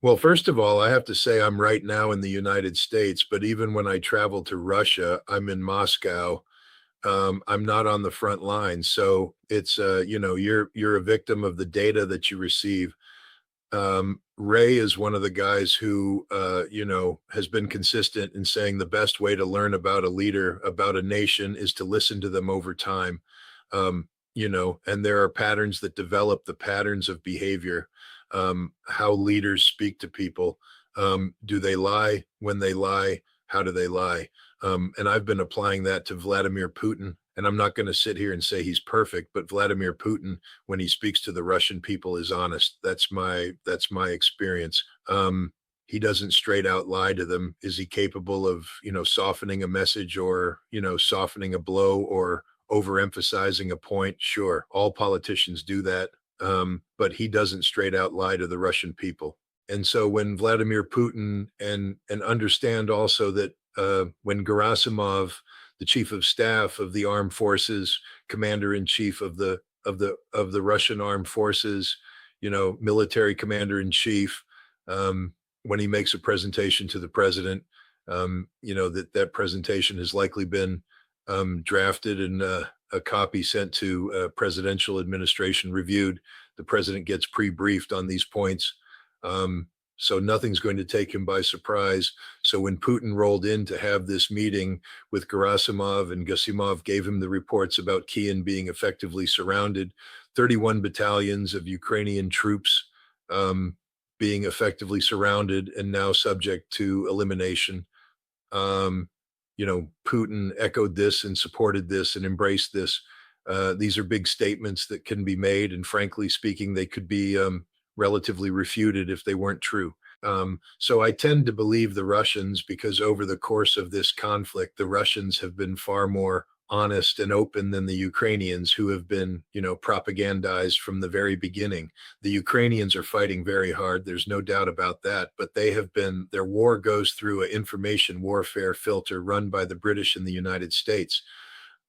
Well, first of all, I have to say I'm right now in the United States, but even when I travel to Russia, I'm in Moscow. I'm not on the front line, so it's you're a victim of the data that you receive. Ray is one of the guys who has been consistent in saying the best way to learn about a leader, about a nation, is to listen to them over time. And there are patterns that develop the patterns of behavior, how leaders speak to people. Do they lie? When they lie, how do they lie? And I've been applying that to Vladimir Putin. And I'm not going to sit here and say he's perfect, but Vladimir Putin, when he speaks to the Russian people, is honest. That's my experience. He doesn't straight out lie to them. Is he capable of softening a message, or softening a blow, or overemphasizing a point? Sure, all politicians do that, but he doesn't straight out lie to the Russian people. And so when Vladimir Putin, and understand also that when Gerasimov, the chief of staff of the armed forces, commander in chief of the Russian armed forces, military commander in chief, when he makes a presentation to the president, that presentation has likely been drafted, and a copy sent to presidential administration, reviewed. The president gets pre-briefed on these points. So nothing's going to take him by surprise. So when Putin rolled in to have this meeting with Gerasimov, and Gerasimov gave him the reports about Kyiv being effectively surrounded, 31 battalions of Ukrainian troops being effectively surrounded and now subject to elimination. Putin echoed this and supported this and embraced this. These are big statements that can be made, and frankly speaking, they could be relatively refuted if they weren't true. So I tend to believe the Russians, because over the course of this conflict, the Russians have been far more honest and open than the Ukrainians, who have been, propagandized from the very beginning. The Ukrainians are fighting very hard. There's no doubt about that. But their war goes through an information warfare filter run by the British and the United States.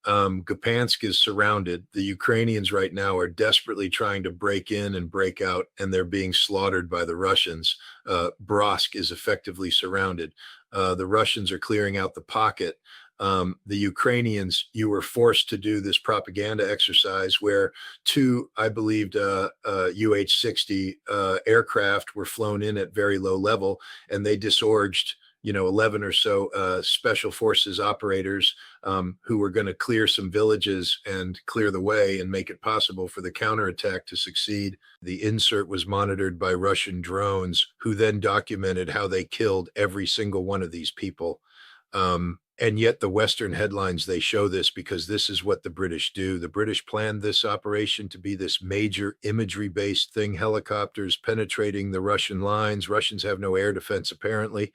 Gdansk is surrounded. The Ukrainians right now are desperately trying to break in and break out, and they're being slaughtered by the Russians. Bryansk is effectively surrounded. The Russians are clearing out the pocket. The Ukrainians, you were forced to do this propaganda exercise where two, I believed, UH-60 aircraft were flown in at very low level, and they disgorged 11 or so special forces operators who were going to clear some villages and clear the way and make it possible for the counterattack to succeed. The insert was monitored by Russian drones, who then documented how they killed every single one of these people. And yet the Western headlines, they show this because this is what the British do. The British planned this operation to be this major imagery-based thing, helicopters penetrating the Russian lines. Russians have no air defense, apparently.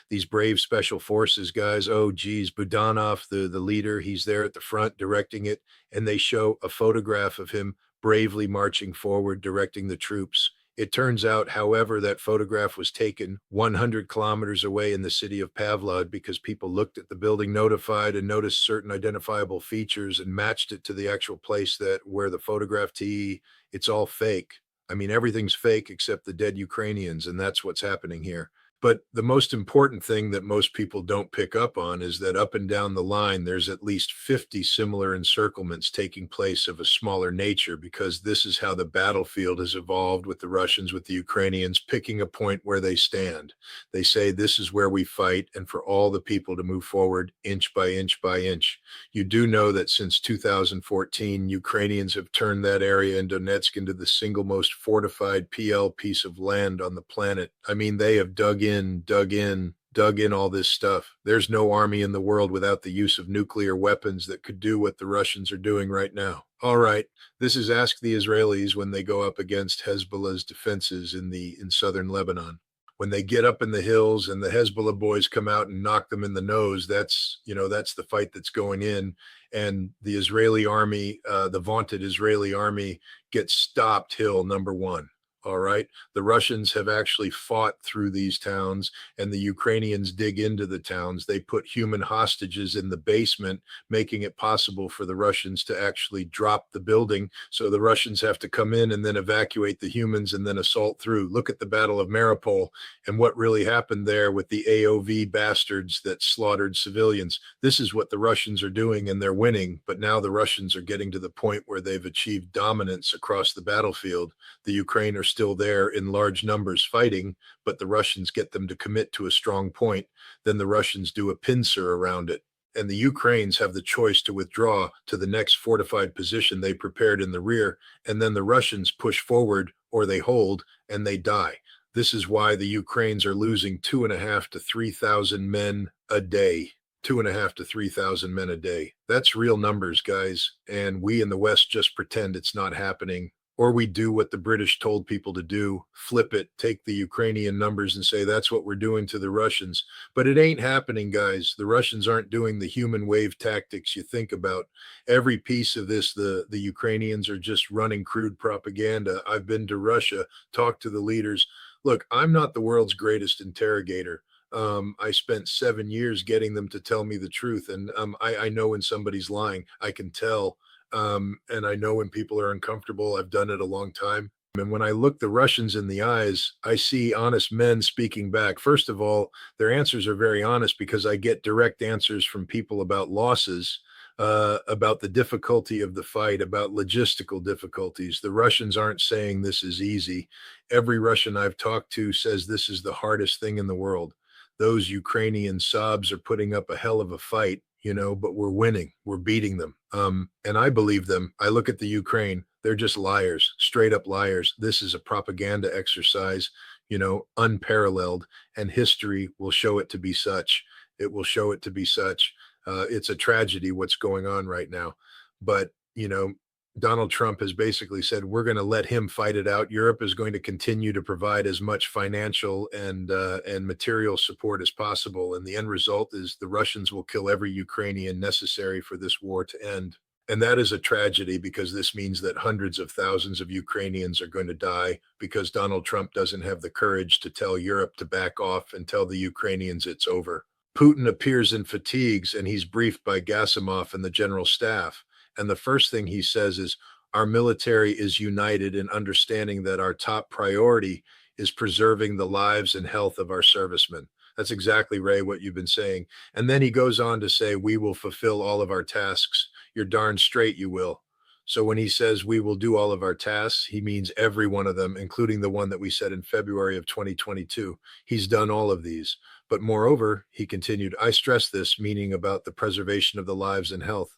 These brave special forces guys, oh, geez, Budanov, the leader, he's there at the front directing it. And they show a photograph of him bravely marching forward, directing the troops. It turns out, however, that photograph was taken 100 kilometers away in the city of Pavlod, because people looked at the building notified and noticed certain identifiable features and matched it to the actual place where the photograph it's all fake. I mean, everything's fake except the dead Ukrainians, and that's what's happening here. But the most important thing that most people don't pick up on is that up and down the line, there's at least 50 similar encirclements taking place of a smaller nature, because this is how the battlefield has evolved with the Russians, with the Ukrainians, picking a point where they stand. They say, this is where we fight, and for all the people to move forward inch by inch by inch. You do know that since 2014, Ukrainians have turned that area in Donetsk into the single most fortified PL piece of land on the planet. I mean, they have dug in all this stuff. There's no army in the world without the use of nuclear weapons that could do what the Russians are doing right now. All right, this is ask the Israelis when they go up against Hezbollah's defenses in southern Lebanon. When they get up in the hills and the Hezbollah boys come out and knock them in the nose, that's the fight that's going in. And the Israeli army, the vaunted Israeli army, gets stopped hill number one. All right. The Russians have actually fought through these towns, and the Ukrainians dig into the towns. They put human hostages in the basement, making it possible for the Russians to actually drop the building. So the Russians have to come in and then evacuate the humans and then assault through. Look at the Battle of Mariupol and what really happened there with the AOV bastards that slaughtered civilians. This is what the Russians are doing, and they're winning. But now the Russians are getting to the point where they've achieved dominance across the battlefield. The Ukraine are still there in large numbers fighting, but the Russians get them to commit to a strong point. Then the Russians do a pincer around it. And the Ukrainians have the choice to withdraw to the next fortified position they prepared in the rear. And then the Russians push forward or they hold and they die. This is why the Ukrainians are losing 2,500 to 3,000 men a day. 2,500 to 3,000 men a day. That's real numbers, guys. And we in the West just pretend it's not happening. Or we do what the British told people to do, flip it, take the Ukrainian numbers and say that's what we're doing to the Russians. But it ain't happening, guys. The Russians aren't doing the human wave tactics you think about. Every piece of this, the Ukrainians are just running crude propaganda. I've been to Russia, talked to the leaders. Look, I'm not the world's greatest interrogator. I spent 7 years getting them to tell me the truth. And I know when somebody's lying, I can tell. And I know when people are uncomfortable. I've done it a long time. And when I look the Russians in the eyes, I see honest men speaking back. First of all, their answers are very honest because I get direct answers from people about losses, about the difficulty of the fight, about logistical difficulties. The Russians aren't saying this is easy. Every Russian I've talked to says this is the hardest thing in the world. Those Ukrainian sobs are putting up a hell of a fight, but we're winning. We're beating them. And I believe them. I look at the Ukraine. They're just liars, straight up liars. This is a propaganda exercise, unparalleled, and history will show it to be such. It will show it to be such. It's a tragedy what's going on right now. But, Donald Trump has basically said, we're going to let him fight it out. Europe is going to continue to provide as much financial and material support as possible. And the end result is the Russians will kill every Ukrainian necessary for this war to end. And that is a tragedy because this means that hundreds of thousands of Ukrainians are going to die because Donald Trump doesn't have the courage to tell Europe to back off and tell the Ukrainians it's over. Putin appears in fatigues and he's briefed by Gasimov and the general staff. And the first thing he says is, our military is united in understanding that our top priority is preserving the lives and health of our servicemen. That's exactly, Ray, what you've been saying. And then he goes on to say, we will fulfill all of our tasks. You're darn straight you will. So when he says we will do all of our tasks, he means every one of them, including the one that we said in February of 2022. He's done all of these. But moreover, he continued, I stress this, meaning about the preservation of the lives and health,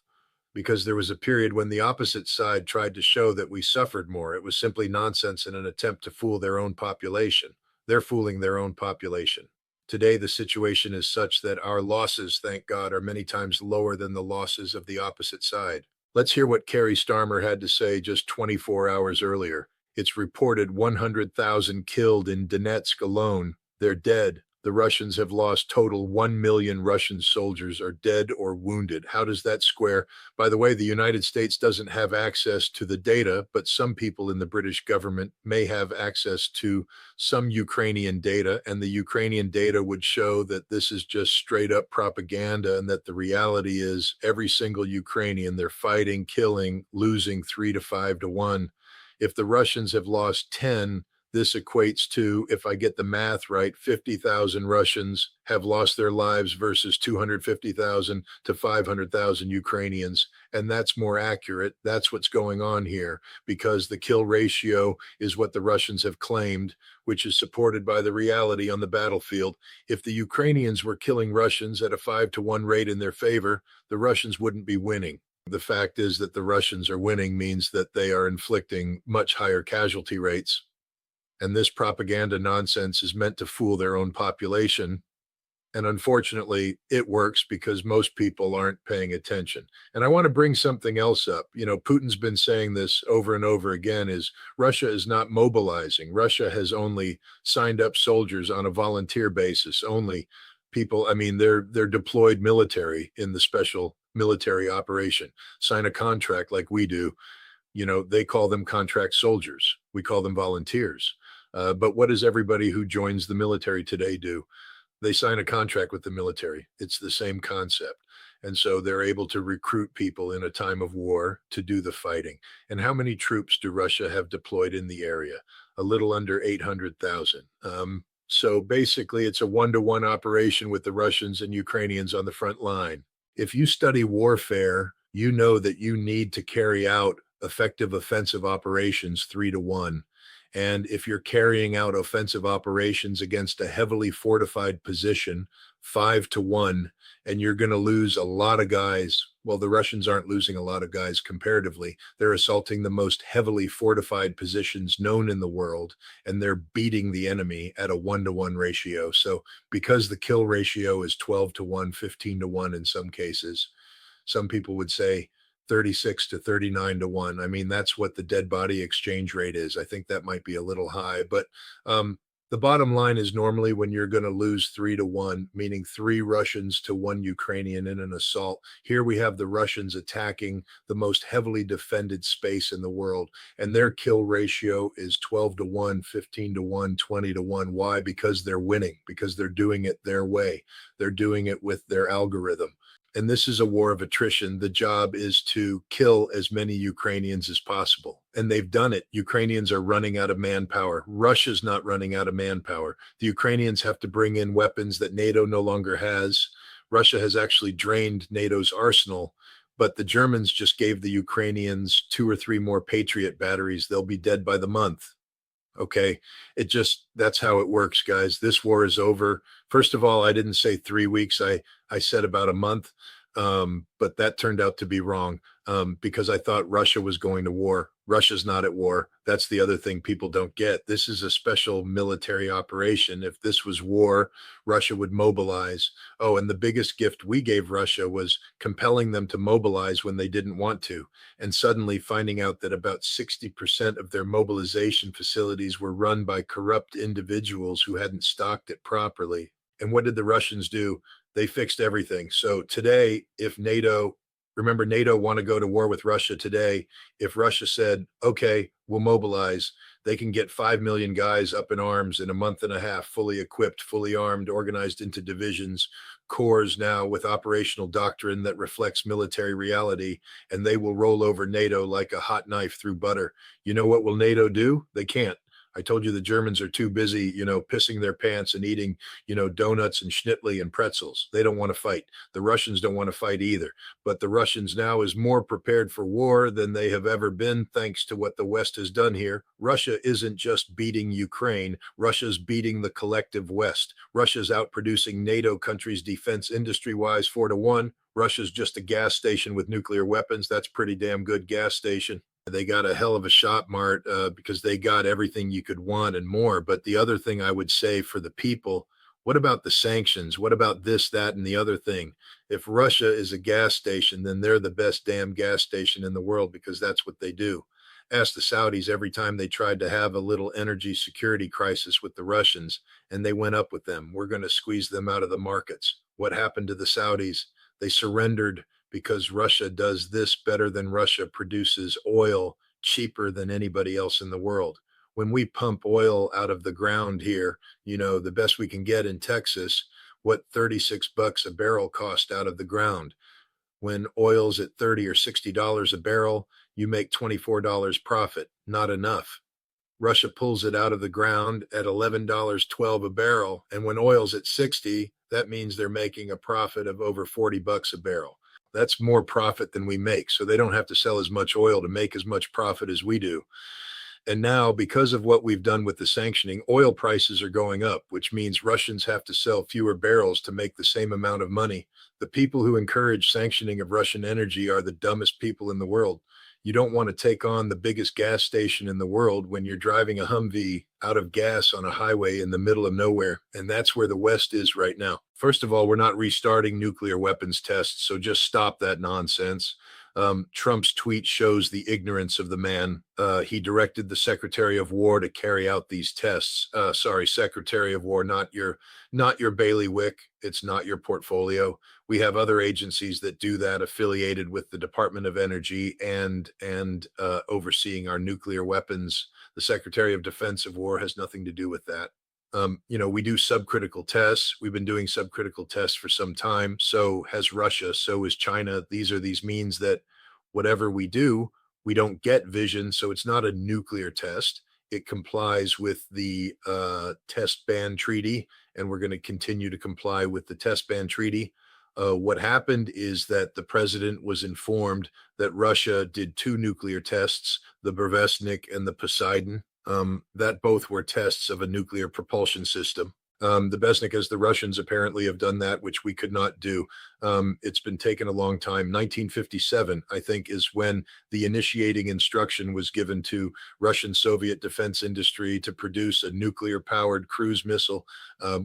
because there was a period when the opposite side tried to show that we suffered more. It was simply nonsense in an attempt to fool their own population. They're fooling their own population. Today, the situation is such that our losses, thank God, are many times lower than the losses of the opposite side. Let's hear what Kerry Starmer had to say just 24 hours earlier. It's reported 100,000 killed in Donetsk alone. They're dead. The Russians have lost total 1 million Russian soldiers are dead or wounded. How does that square? By the way, the United States doesn't have access to the data, but some people in the British government may have access to some Ukrainian data, and the Ukrainian data would show that this is just straight up propaganda and that the reality is every single Ukrainian, they're fighting, killing, losing 3 to 5 to 1. If the Russians have lost 10, this equates to, if I get the math right, 50,000 Russians have lost their lives versus 250,000 to 500,000 Ukrainians. And that's more accurate. That's what's going on here, because the kill ratio is what the Russians have claimed, which is supported by the reality on the battlefield. If the Ukrainians were killing Russians at a 5 to 1 rate in their favor, the Russians wouldn't be winning. The fact is that the Russians are winning means that they are inflicting much higher casualty rates. And this propaganda nonsense is meant to fool their own population. And unfortunately, it works because most people aren't paying attention. And I want to bring something else up. Putin's been saying this over and over again, is Russia is not mobilizing. Russia has only signed up soldiers on a volunteer basis. Only people, they're deployed military in the special military operation, sign a contract like we do. They call them contract soldiers. We call them volunteers. But what does everybody who joins the military today do? They sign a contract with the military. It's the same concept. And so they're able to recruit people in a time of war to do the fighting. And how many troops do Russia have deployed in the area? A little under 800,000. So basically, it's a one-to-one operation with the Russians and Ukrainians on the front line. If you study warfare, you know that you need to carry out effective offensive operations 3-to-1. And if you're carrying out offensive operations against a heavily fortified position, 5-to-1, and you're going to lose a lot of guys. Well, the Russians aren't losing a lot of guys comparatively. They're assaulting the most heavily fortified positions known in the world, and they're beating the enemy at a 1-to-1 ratio. So because the kill ratio is 12-to-1, 15-to-1 in some cases, some people would say 36 to 39-to-1. I mean, that's what the dead body exchange rate is. I think that might be a little high, but the bottom line is normally when you're going to lose 3-to-1, meaning 3 Russians to 1 Ukrainian in an assault. Here we have the Russians attacking the most heavily defended space in the world, and their kill ratio is 12-to-1, 15-to-1, 20-to-1. Why? Because they're winning, because they're doing it their way. They're doing it with their algorithm. And this is a war of attrition. The job is to kill as many Ukrainians as possible. And they've done it. Ukrainians are running out of manpower. Russia's not running out of manpower. The Ukrainians have to bring in weapons that NATO no longer has. Russia has actually drained NATO's arsenal, but the Germans just gave the Ukrainians 2 or 3 more Patriot batteries. They'll be dead by the month. Okay. That's how it works, guys. This war is over. First of all, I didn't say 3 weeks. I said about a month. But that turned out to be wrong, because I thought Russia was going to war. Russia's not at war. That's the other thing people don't get. This is a special military operation. If this was war, Russia would mobilize. Oh, and the biggest gift we gave Russia was compelling them to mobilize when they didn't want to, and suddenly finding out that about 60% of their mobilization facilities were run by corrupt individuals who hadn't stocked it properly. And what did the Russians do? They fixed everything. So today, if remember, NATO want to go to war with Russia today. If Russia said, okay, we'll mobilize, they can get 5 million guys up in arms in a month and a half, fully equipped, fully armed, organized into divisions, corps now with operational doctrine that reflects military reality, and they will roll over NATO like a hot knife through butter. You know what will NATO do? They can't. I told you the Germans are too busy, pissing their pants and eating, donuts and schnittli and pretzels. They don't want to fight. The Russians don't want to fight either. But the Russians now is more prepared for war than they have ever been, thanks to what the West has done here. Russia isn't just beating Ukraine. Russia's beating the collective West. Russia's outproducing NATO countries defense industry-wise 4-to-1. Russia's just a gas station with nuclear weapons. That's pretty damn good gas station. They got a hell of a shop, Mart, because they got everything you could want and more. But the other thing I would say for the people, what about the sanctions? What about this, that, and the other thing? If Russia is a gas station, then they're the best damn gas station in the world, because that's what they do. Ask the Saudis every time they tried to have a little energy security crisis with the Russians, and they went up with them. We're going to squeeze them out of the markets. What happened to the Saudis? They surrendered because Russia does this better than Russia produces oil cheaper than anybody else in the world. When we pump oil out of the ground here, the best we can get in Texas, what $36 a barrel cost out of the ground. When oil's at $30 or $60 a barrel, you make $24 profit. Not enough. Russia pulls it out of the ground at $11.12 a barrel. And when oil's at 60, that means they're making a profit of over $40 a barrel. That's more profit than we make. So they don't have to sell as much oil to make as much profit as we do. And now, because of what we've done with the sanctioning, oil prices are going up, which means Russians have to sell fewer barrels to make the same amount of money. The people who encourage sanctioning of Russian energy are the dumbest people in the world. You don't want to take on the biggest gas station in the world when you're driving a Humvee out of gas on a highway in the middle of nowhere. And that's where the West is right now. First of all, we're not restarting nuclear weapons tests, so just stop that nonsense. Trump's tweet shows the ignorance of the man. He directed the Secretary of War to carry out these tests. Sorry, Secretary of War, not your bailiwick. It's not your portfolio. We have other agencies that do that, affiliated with the Department of Energy and overseeing our nuclear weapons. The Secretary of Defense of War has nothing to do with that. We do subcritical tests. We've been doing subcritical tests for some time. So has Russia. So is China. These means that whatever we do, we don't get vision. So it's not a nuclear test. It complies with the test ban treaty, and we're going to continue to comply with the test ban treaty. What happened is that the president was informed that Russia did two nuclear tests, the Burevestnik and the Poseidon, that both were tests of a nuclear propulsion system. The Besnik, as the Russians apparently have done that, which we could not do. It's been taken a long time. 1957, I think, is when the initiating instruction was given to Russian Soviet defense industry to produce a nuclear-powered cruise missile.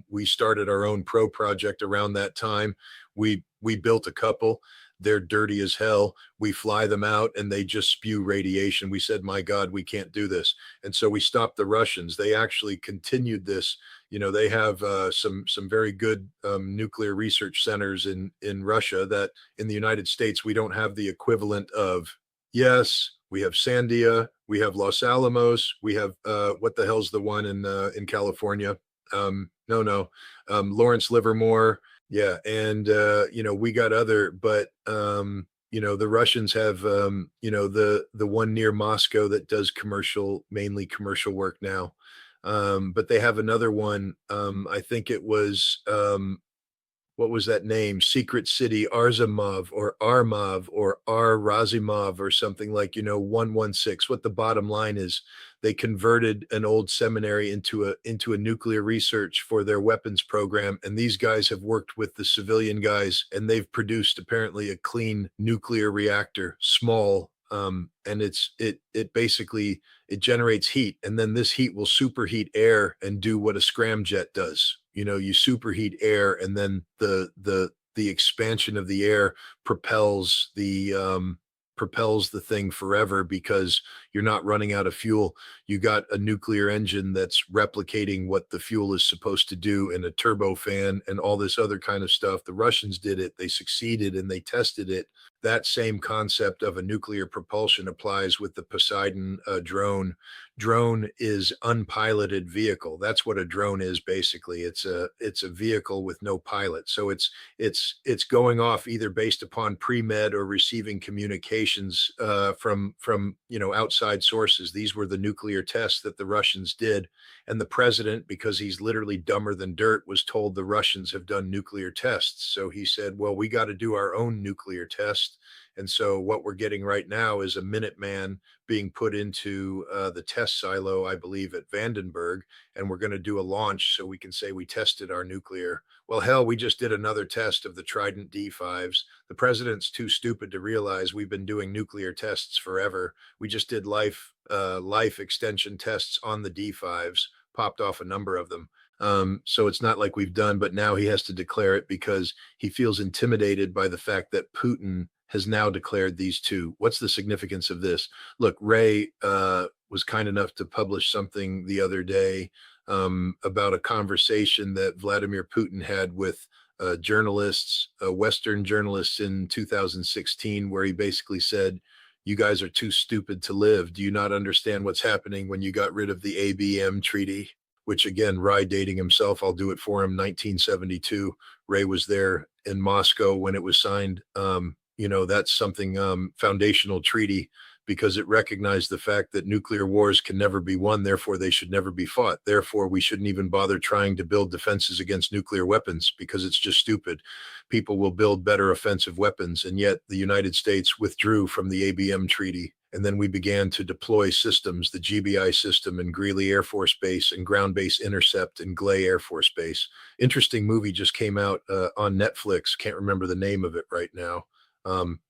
We started our own pro project around that time. We built a couple. They're dirty as hell. We fly them out and they just spew radiation. We said, my God, we can't do this. And so we stopped the Russians. They actually continued this. They have some very good nuclear research centers in Russia that in the United States, we don't have the equivalent of. Yes, we have Sandia, we have Los Alamos, we have what the hell's the one in California? No, Lawrence Livermore. Yeah, and we got other, but the Russians have the one near Moscow that does mainly commercial work now. But they have another one. I think it was what was that name? Secret City Arzamov or Armov or Razimov or something, 116. What the bottom line is, they converted an old seminary into a nuclear research for their weapons program. And these guys have worked with the civilian guys, and they've produced apparently a clean nuclear reactor, small. And it basically generates heat, and then this heat will superheat air and do what a scramjet does. You superheat air, and then the expansion of the air propels the thing forever, because you're not running out of fuel. You got a nuclear engine that's replicating what the fuel is supposed to do, and a turbofan and all this other kind of stuff. The Russians did it. They succeeded and they tested it. That same concept of a nuclear propulsion applies with the Poseidon drone. Drone is unpiloted vehicle. That's what a drone is, basically. It's a vehicle with no pilot. So it's going off either based upon pre-med or receiving communications from outside sources. These were the nuclear tests that the Russians did, and the president, because he's literally dumber than dirt, was told the Russians have done nuclear tests. So he said, well, we got to do our own nuclear test. And so what we're getting right now is a Minuteman being put into the test silo, I believe, at Vandenberg, and we're going to do a launch so we can say we tested our nuclear. Well, hell, we just did another test of the Trident D5s. The president's too stupid to realize we've been doing nuclear tests forever. We just did life extension tests on the D5s, popped off a number of them. So it's not like we've done, but now he has to declare it because he feels intimidated by the fact that Putin has now declared these two. What's the significance of this? Look, Ray was kind enough to publish something the other day about a conversation that Vladimir Putin had with journalists, Western journalists in 2016, where he basically said, you guys are too stupid to live. Do you not understand what's happening when you got rid of the ABM treaty? Which, again, Ray dating himself, I'll do it for him, 1972. Ray was there in Moscow when it was signed. That's something foundational treaty, because it recognized the fact that nuclear wars can never be won. Therefore, they should never be fought. Therefore, we shouldn't even bother trying to build defenses against nuclear weapons, because it's just stupid. People will build better offensive weapons. And yet the United States withdrew from the ABM treaty. And then we began to deploy systems, the GBI system in Greeley Air Force Base and Ground Base Intercept in Glay Air Force Base. Interesting movie just came out on Netflix. Can't remember the name of it right now.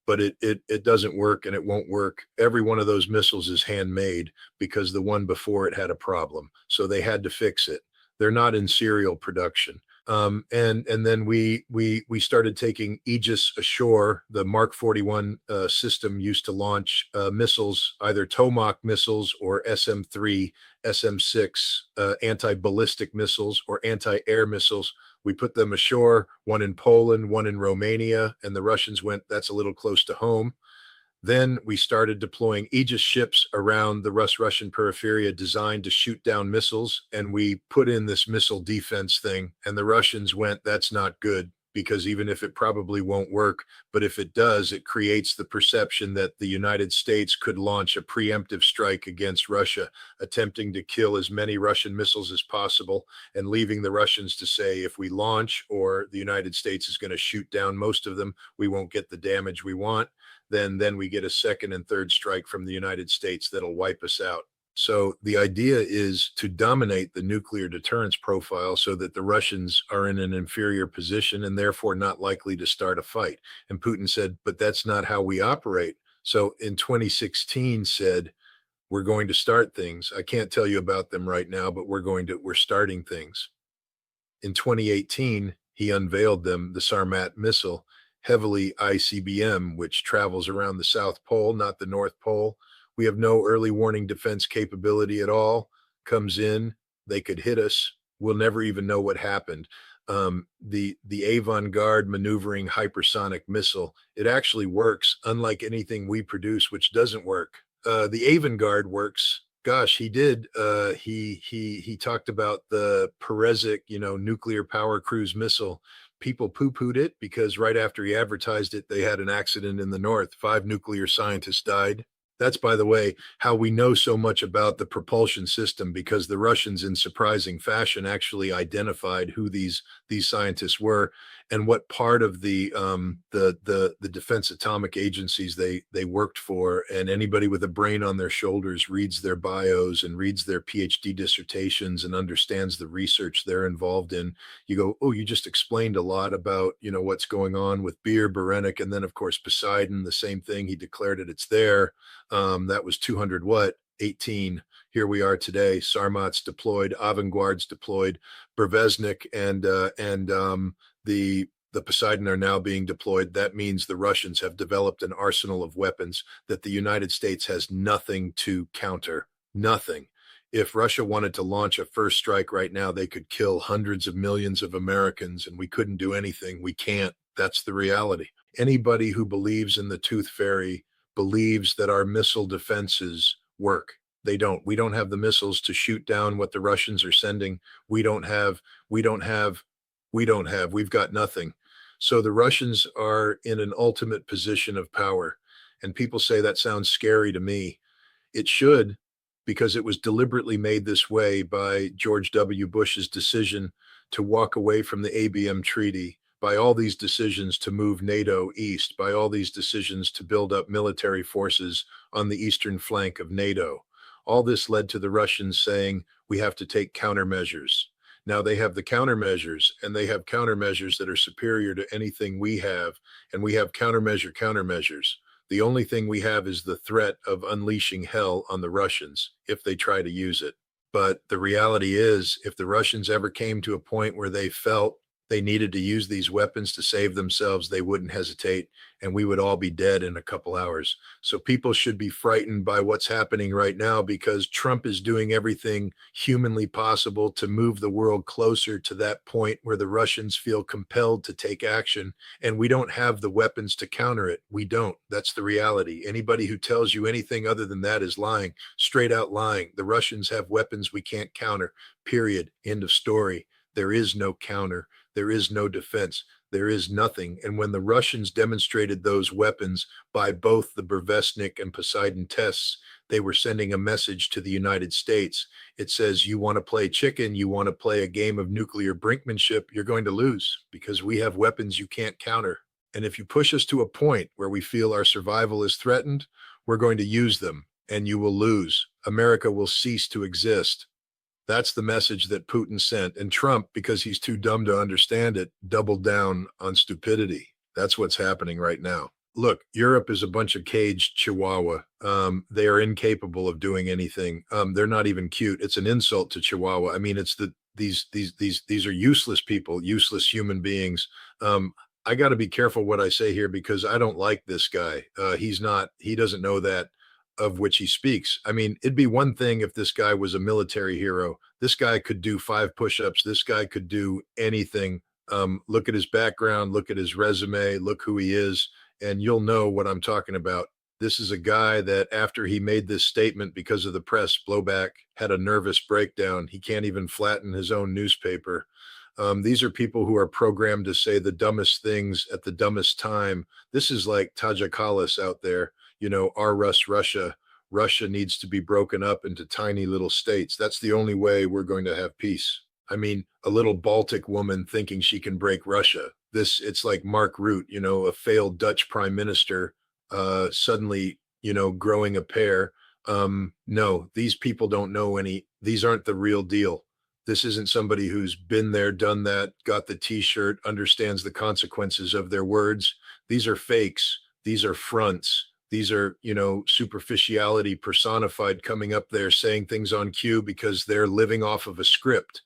But it doesn't work, and it won't work. Every one of those missiles is handmade because the one before it had a problem. So they had to fix it. They're not in serial production. And then we started taking Aegis ashore. The Mark 41 system used to launch missiles, either Tomahawk missiles or SM-3, SM-6 anti-ballistic missiles or anti-air missiles. We put them ashore, one in Poland, one in Romania, and the Russians went, that's a little close to home. Then we started deploying Aegis ships around the Russian periphery designed to shoot down missiles. And we put in this missile defense thing. And the Russians went, that's not good, because even if it probably won't work, but if it does, it creates the perception that the United States could launch a preemptive strike against Russia, attempting to kill as many Russian missiles as possible and leaving the Russians to say, if we launch or the United States is going to shoot down most of them, we won't get the damage we want. Then we get a second and third strike from the United States that'll wipe us out. So the idea is to dominate the nuclear deterrence profile so that the Russians are in an inferior position and therefore not likely to start a fight. And Putin said, but that's not how we operate. So in 2016 said, we're going to start things. I can't tell you about them right now, but we're starting things. In 2018, he unveiled them, the Sarmat missile, heavily ICBM, which travels around the South Pole, not the North Pole. We have no early warning defense capability at all. Comes in, they could hit us. We'll never even know what happened. The avant-garde maneuvering hypersonic missile, it actually works, unlike anything we produce, which doesn't work. The avant-garde works. Gosh, he did. He talked about the Perezik, nuclear power cruise missile. People poo-pooed it because right after he advertised it, they had an accident in the north. 5 nuclear scientists died. That's, by the way, how we know so much about the propulsion system, because the Russians, in surprising fashion, actually identified who these scientists were and what part of the defense atomic agencies they worked for. And anybody with a brain on their shoulders reads their bios and reads their PhD dissertations and understands the research they're involved in. You go, oh, you just explained a lot about what's going on with Beer, Berenik, and then of course Poseidon. The same thing. He declared it's there. That was 200 what? 18. Here we are today. Sarmat's deployed, Avangard's deployed, Brevesnik and the Poseidon are now being deployed. That means the Russians have developed an arsenal of weapons that the United States has nothing to counter. Nothing. If Russia wanted to launch a first strike right now, they could kill hundreds of millions of Americans, and we couldn't do anything. We can't. That's the reality. Anybody who believes in the tooth fairy believes that our missile defenses work. They don't. We don't have the missiles to shoot down what the Russians are sending. We've got nothing. So the Russians are in an ultimate position of power. And people say that sounds scary to me. It should, because it was deliberately made this way by George W. Bush's decision to walk away from the ABM treaty, by all these decisions to move NATO east, by all these decisions to build up military forces on the eastern flank of NATO. All this led to the Russians saying, we have to take countermeasures. Now they have the countermeasures, and they have countermeasures that are superior to anything we have, and we have countermeasures. The only thing we have is the threat of unleashing hell on the Russians if they try to use it. But the reality is, if the Russians ever came to a point where they felt they needed to use these weapons to save themselves, they wouldn't hesitate, and we would all be dead in a couple hours. So people should be frightened by what's happening right now, because Trump is doing everything humanly possible to move the world closer to that point where the Russians feel compelled to take action, and we don't have the weapons to counter it. We don't. That's the reality. Anybody who tells you anything other than that is lying, straight out lying. The Russians have weapons we can't counter, period. End of story. There is no counter. There is no defense. There is nothing. And when the Russians demonstrated those weapons by both the Brevesnik and Poseidon tests, they were sending a message to the United States. It says, you want to play chicken, you want to play a game of nuclear brinkmanship, you're going to lose, because we have weapons you can't counter. And if you push us to a point where we feel our survival is threatened, we're going to use them, and you will lose. America will cease to exist. That's the message that Putin sent. And Trump, because he's too dumb to understand it, doubled down on stupidity. That's what's happening right now. Look, Europe is a bunch of caged chihuahua. They are incapable of doing anything. They're not even cute. It's an insult to Chihuahua. I mean, it's these are useless people, useless human beings. Um, I got to be careful what I say here because I don't like this guy. He's not. He doesn't know that of which he speaks. I mean, it'd be one thing if this guy was a military hero. This guy could do 5 push-ups. This guy could do anything. Look at his background. Look at his resume. Look who he is, and you'll know what I'm talking about. This is a guy that after he made this statement because of the press blowback had a nervous breakdown. He can't even flatten his own newspaper. These are people who are programmed to say the dumbest things at the dumbest time. This is like Tajikalis out there, our Russia. Russia needs to be broken up into tiny little states. That's the only way we're going to have peace. I mean, a little Baltic woman thinking she can break Russia. It's like Mark Rutte, a failed Dutch prime minister, suddenly, growing a pair. No, these people don't know these aren't the real deal. This isn't somebody who's been there, done that, got the t-shirt, understands the consequences of their words. These are fakes. These are fronts. These are, superficiality personified, coming up there saying things on cue because they're living off of a script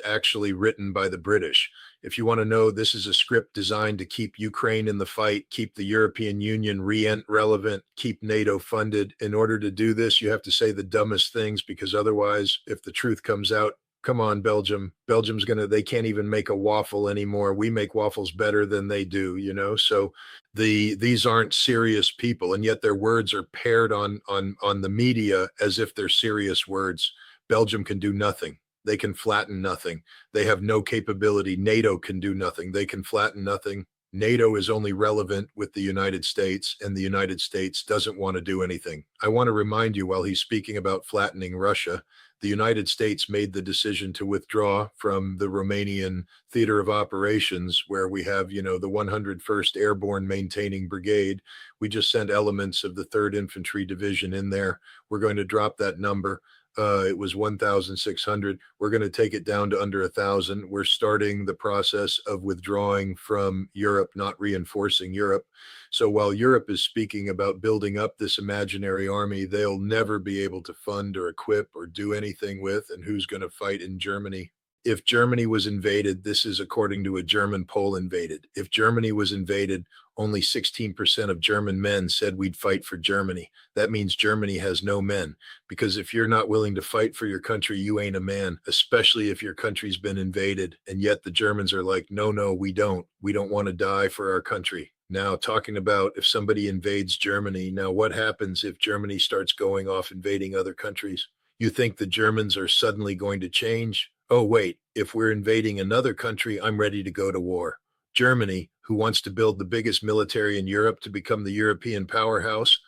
actually written by the British. If you want to know, this is a script designed to keep Ukraine in the fight, keep the European Union relevant, keep NATO funded. In order to do this, you have to say the dumbest things because otherwise, if the truth comes out, come on, Belgium. They can't even make a waffle anymore. We make waffles better than they do, So these aren't serious people, and yet their words are paired on the media as if they're serious words. Belgium can do nothing. They can flatten nothing. They have no capability. NATO can do nothing. They can flatten nothing. NATO is only relevant with the United States, and the United States doesn't want to do anything. I want to remind you, while he's speaking about flattening Russia, the United States made the decision to withdraw from the Romanian theater of operations, where we have, the 101st Airborne Maintaining Brigade. We just sent elements of the 3rd Infantry Division in there. We're going to drop that number. It was 1,600. We're going to take it down to under 1,000. We're starting the process of withdrawing from Europe, not reinforcing Europe. So while Europe is speaking about building up this imaginary army, they'll never be able to fund or equip or do anything with. And who's going to fight in Germany? If Germany was invaded, this is according to a German poll invaded. If Germany was invaded, only 16% of German men said we'd fight for Germany. That means Germany has no men, because if you're not willing to fight for your country, you ain't a man, especially if your country's been invaded. And yet the Germans are like, no, we don't. We don't want to die for our country. Now, talking about if somebody invades Germany, now what happens if Germany starts going off invading other countries? You think the Germans are suddenly going to change? Oh, wait, if we're invading another country, I'm ready to go to war. Germany, who wants to build the biggest military in Europe to become the European powerhouse,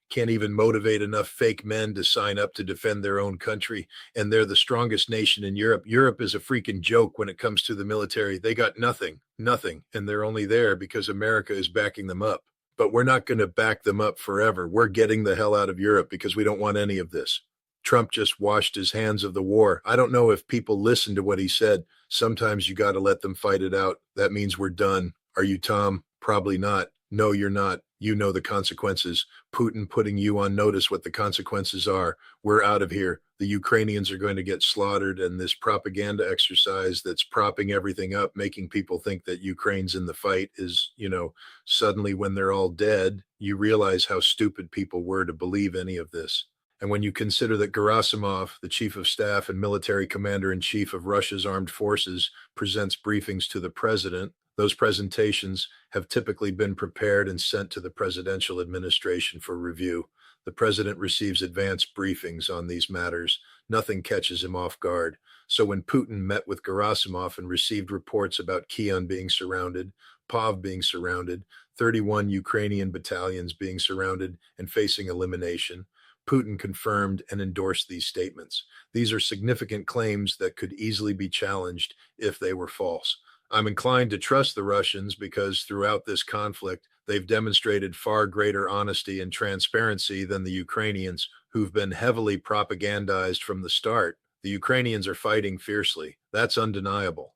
can't even motivate enough fake men to sign up to defend their own country. And they're the strongest nation in Europe. Europe is a freaking joke when it comes to the military. They got nothing. And they're only there because America is backing them up. But we're not going to back them up forever. We're getting the hell out of Europe because we don't want any of this. Trump just washed his hands of the war. I don't know if people listen to what he said. Sometimes you got to let them fight it out. That means we're done. Are you, Tom? Probably not. No, you're not. You know the consequences. Putin putting you on notice what the consequences are. We're out of here. The Ukrainians are going to get slaughtered, and this propaganda exercise that's propping everything up, making people think that Ukraine's in the fight is, suddenly when they're all dead, you realize how stupid people were to believe any of this. And when you consider that Gerasimov, the chief of staff and military commander-in-chief of Russia's armed forces, presents briefings to the president, those presentations have typically been prepared and sent to the presidential administration for review. The president receives advanced briefings on these matters. Nothing catches him off guard. So when Putin met with Gerasimov and received reports about Kyiv being surrounded, Pov being surrounded, 31 Ukrainian battalions being surrounded and facing elimination, Putin confirmed and endorsed these statements. These are significant claims that could easily be challenged if they were false. I'm inclined to trust the Russians because throughout this conflict, they've demonstrated far greater honesty and transparency than the Ukrainians, who've been heavily propagandized from the start. The Ukrainians are fighting fiercely. That's undeniable.